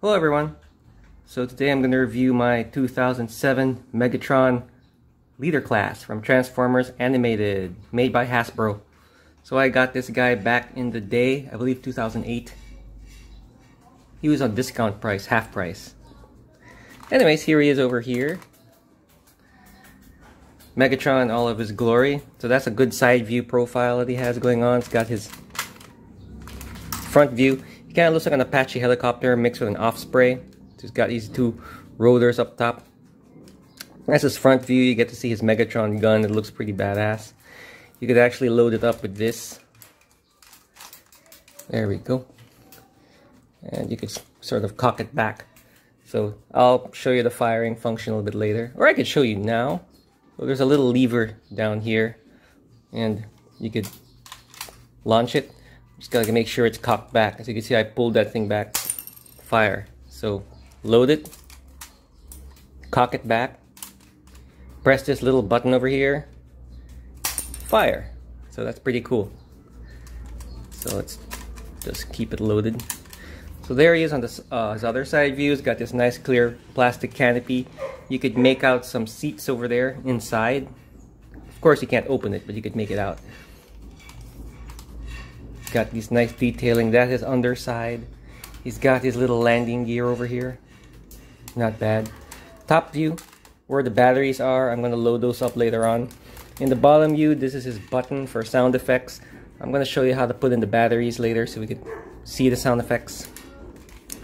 Hello everyone. So today I'm going to review my 2007 Megatron leader class from Transformers Animated, made by Hasbro. So I got this guy back in the day, I believe 2008. He was on discount price, half price. Anyways, here he is over here. Megatron in all of his glory. So that's a good side view profile that he has going on. It's got his front view. He kind of looks like an Apache helicopter mixed with an Osprey. So he's got these two rotors up top. That's his front view. You get to see his Megatron gun. It looks pretty badass. You could actually load it up with this. There we go. And you could sort of cock it back. So I'll show you the firing function a little bit later. Or I could show you now. So there's a little lever down here. And you could launch it. Just gotta make sure it's cocked back. As you can see, I pulled that thing back. Fire. So load it. Cock it back. Press this little button over here. Fire. So that's pretty cool. So let's just keep it loaded. So there he is on this, his other side view. He's got this nice clear plastic canopy. You could make out some seats over there inside. Of course you can't open it, but you could make it out. Got these nice detailing. That's his underside. He's got his little landing gear over here. Not bad. Top view, where the batteries are. I'm going to load those up later on. In the bottom view, this is his button for sound effects. I'm going to show you how to put in the batteries later so we can see the sound effects.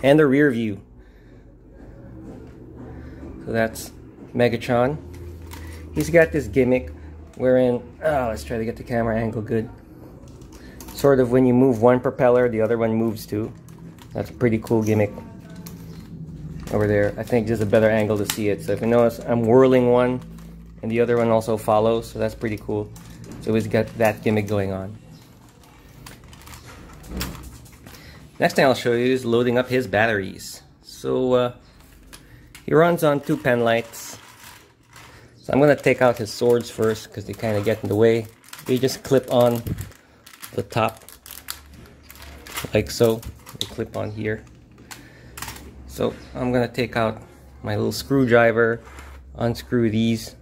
And the rear view. So that's Megatron. He's got this gimmick wherein, let's try to get the camera angle good. Sort of when you move one propeller, the other one moves too. That's a pretty cool gimmick over there. I think there's a better angle to see it. So if you notice, I'm whirling one and the other one also follows, so that's pretty cool. So he's got that gimmick going on. Next thing I'll show you is loading up his batteries. So he runs on 2 pen lights. So I'm going to take out his swords first because they kind of get in the way. They just clip on the top like so. They clip on here. So I'm gonna take out my little screwdriver, unscrew these.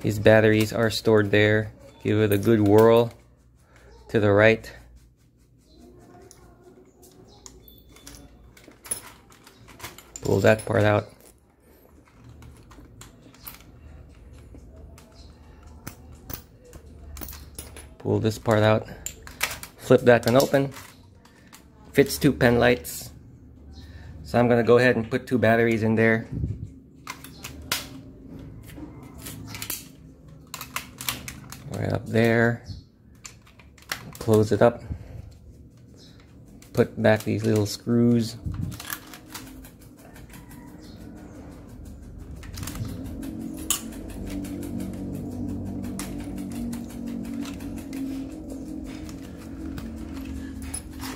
His batteries are stored there. Give it a good whirl to the right. Pull that part out. Pull this part out, flip that one open, fits 2 pen lights. So I'm gonna go ahead and put 2 batteries in there. Right up there, close it up, put back these little screws.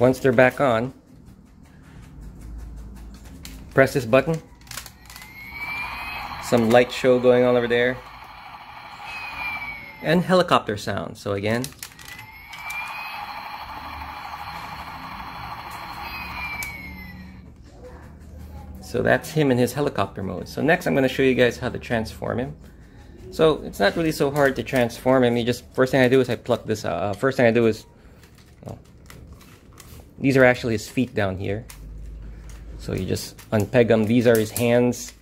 Once they're back on, press this button. Some light show going on over there. And helicopter sound. So again. So that's him in his helicopter mode. So next I'm going to show you guys how to transform him. So it's not really so hard to transform him. You just, first thing I do is I pluck this out. First thing I do is, these are actually his feet down here. So you just unpeg them. These are his hands.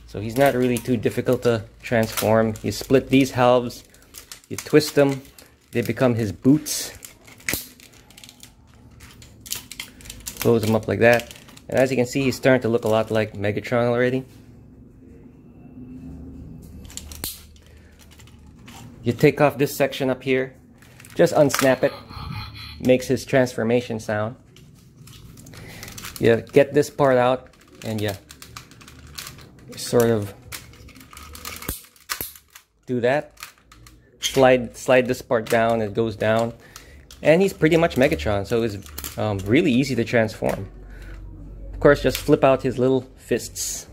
So he's not really too difficult to transform. You split these halves. You twist them. They become his boots. Close them up like that. And as you can see, he's starting to look a lot like Megatron already. You take off this section up here. Just unsnap it. Makes his transformation sound. You get this part out and you sort of do that. Slide this part down, it goes down. And he's pretty much Megatron, so it's really easy to transform. Of course, just flip out his little fists.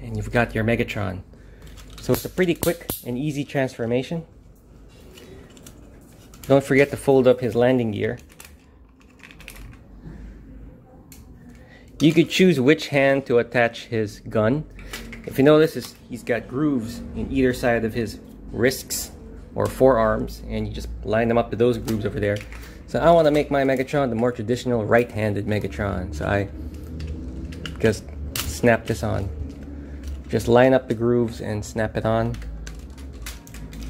And you've got your Megatron. So it's a pretty quick and easy transformation. Don't forget to fold up his landing gear. You could choose which hand to attach his gun. If you notice, he's got grooves in either side of his wrists or forearms, and you just line them up to those grooves over there. So I want to make my Megatron the more traditional right-handed Megatron. So I just snap this on. Just line up the grooves and snap it on.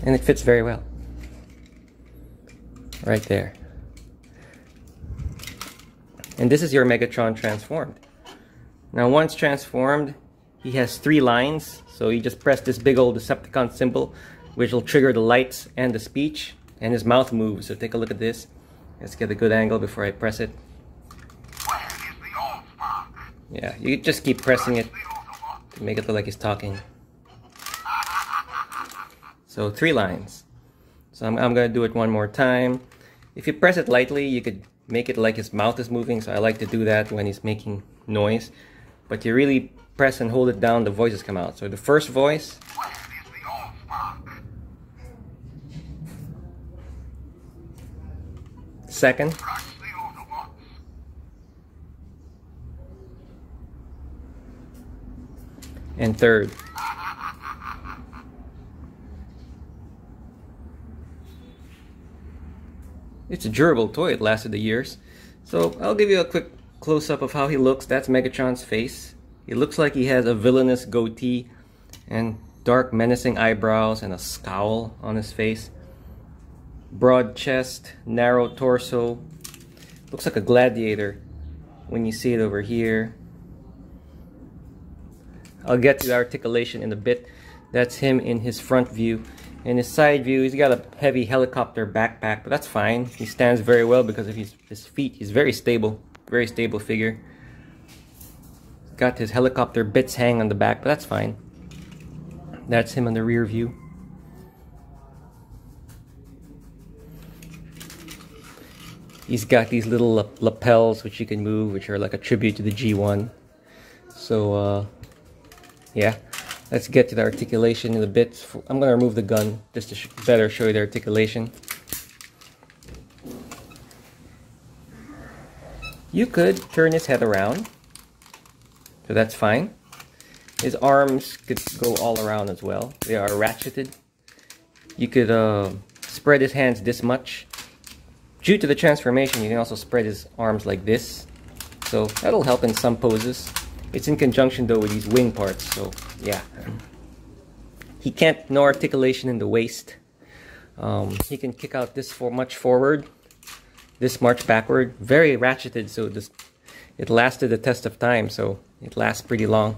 And it fits very well. Right there. And this is your Megatron transformed. Now once transformed, he has 3 lines. So you just press this big old Decepticon symbol, which will trigger the lights and the speech. And his mouth moves. So take a look at this. Let's get a good angle before I press it. Yeah, you just keep pressing it to make it look like he's talking. So 3 lines. So I'm going to do it one more time. If you press it lightly, you could make it like his mouth is moving. So I like to do that when he's making noise. But you really press and hold it down, the voices come out. So the first voice. Second. And third. It's a durable toy, it lasted the years. So I'll give you a quick close-up of how he looks. That's Megatron's face. He looks like he has a villainous goatee and dark menacing eyebrows and a scowl on his face. Broad chest, narrow torso. Looks like a gladiator when you see it over here. I'll get to the articulation in a bit. That's him in his front view. In his side view, he's got a heavy helicopter backpack, but that's fine. He stands very well because of his feet. He's very stable figure. Got his helicopter bits hang on the back, but that's fine. That's him on the rear view. He's got these little lapels which you can move, which are like a tribute to the G1. So, yeah. Let's get to the articulation in a bit. I'm going to remove the gun just to better show you the articulation. You could turn his head around, so that's fine. His arms could go all around as well. They are ratcheted. You could spread his hands this much. Due to the transformation, you can also spread his arms like this. So that'll help in some poses. It's in conjunction though with these wing parts, so yeah. He can't, no articulation in the waist. He can kick out this much forward, this much backward. Very ratcheted, so it lasted the test of time, so it lasts pretty long.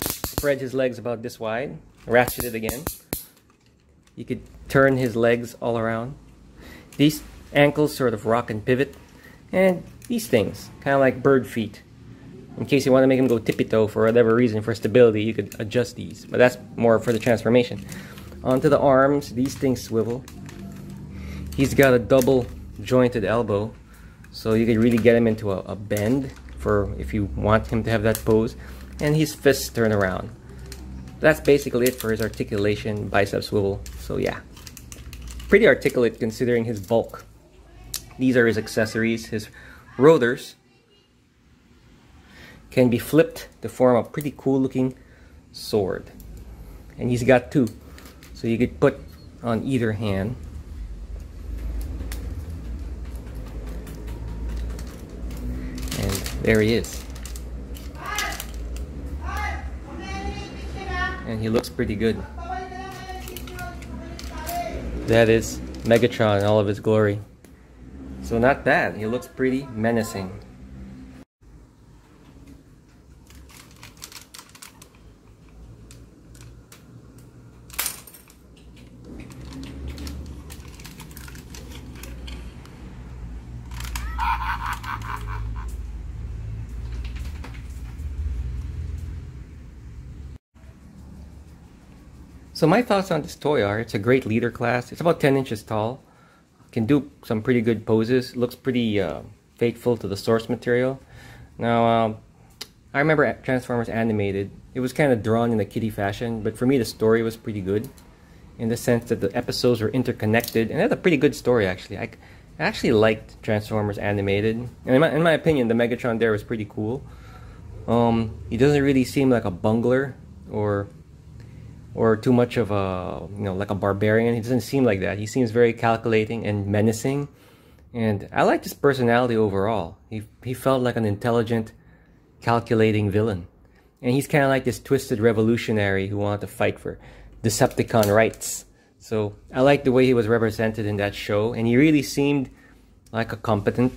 Spread his legs about this wide, ratcheted again. You could turn his legs all around. These ankles sort of rock and pivot, and these things, kind of like bird feet. In case you want to make him go tippy-toe for whatever reason, for stability, you could adjust these. But that's more for the transformation. Onto the arms, these things swivel. He's got a double jointed elbow, so you could really get him into a bend for if you want him to have that pose. And his fists turn around. That's basically it for his articulation, bicep swivel. So yeah, pretty articulate considering his bulk. These are his accessories. His rotors can be flipped to form a pretty cool looking sword. And he's got 2. So you could put on either hand. And there he is. And he looks pretty good. That is Megatron in all of his glory. So not bad. He looks pretty menacing. So my thoughts on this toy are, it's a great leader class. It's about 10 inches tall. Can do some pretty good poses. Looks pretty faithful to the source material. Now, I remember Transformers Animated. It was kind of drawn in a kiddie fashion, but for me the story was pretty good. In the sense that the episodes were interconnected, and it had a pretty good story actually. I actually liked Transformers Animated. And in my opinion, the Megatron there was pretty cool. He doesn't really seem like a bungler or too much of a, like a barbarian. He doesn't seem like that. He seems very calculating and menacing. And I liked his personality overall. He felt like an intelligent, calculating villain. And he's kind of like this twisted revolutionary who wanted to fight for Decepticon rights. So I liked the way he was represented in that show, and he really seemed like a competent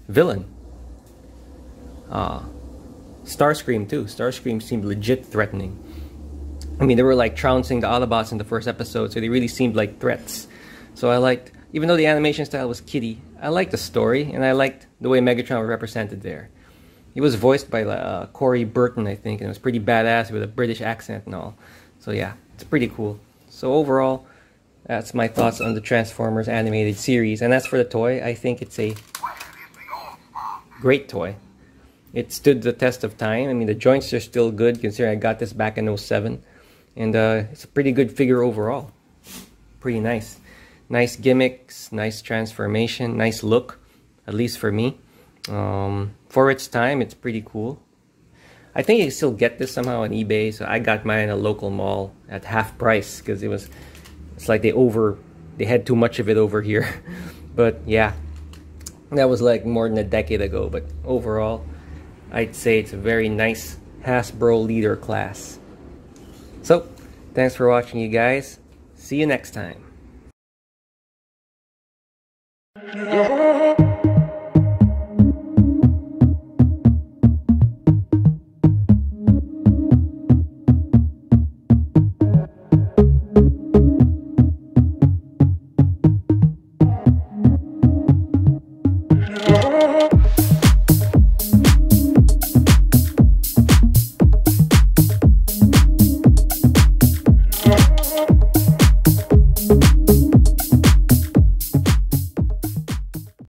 villain. Starscream too. Starscream seemed legit threatening. I mean, they were like trouncing the Autobots in the first episode, so they really seemed like threats. So I liked, even though the animation style was kiddie, I liked the story, and I liked the way Megatron was represented there. He was voiced by Corey Burton, I think, and it was pretty badass with a British accent and all. So yeah, it's pretty cool. So overall, that's my thoughts on the Transformers animated series. And as for the toy, I think it's a great toy. It stood the test of time. I mean, the joints are still good, considering I got this back in '07. And it's a pretty good figure overall. Pretty nice. Nice gimmicks, nice transformation, nice look, at least for me. For its time, it's pretty cool. I think you can still get this somehow on eBay, so I got mine at a local mall at half price, because it's like they had too much of it over here. But yeah, that was like more than a decade ago. But overall, I'd say it's a very nice Hasbro leader class. So, thanks for watching, you guys. See you next time.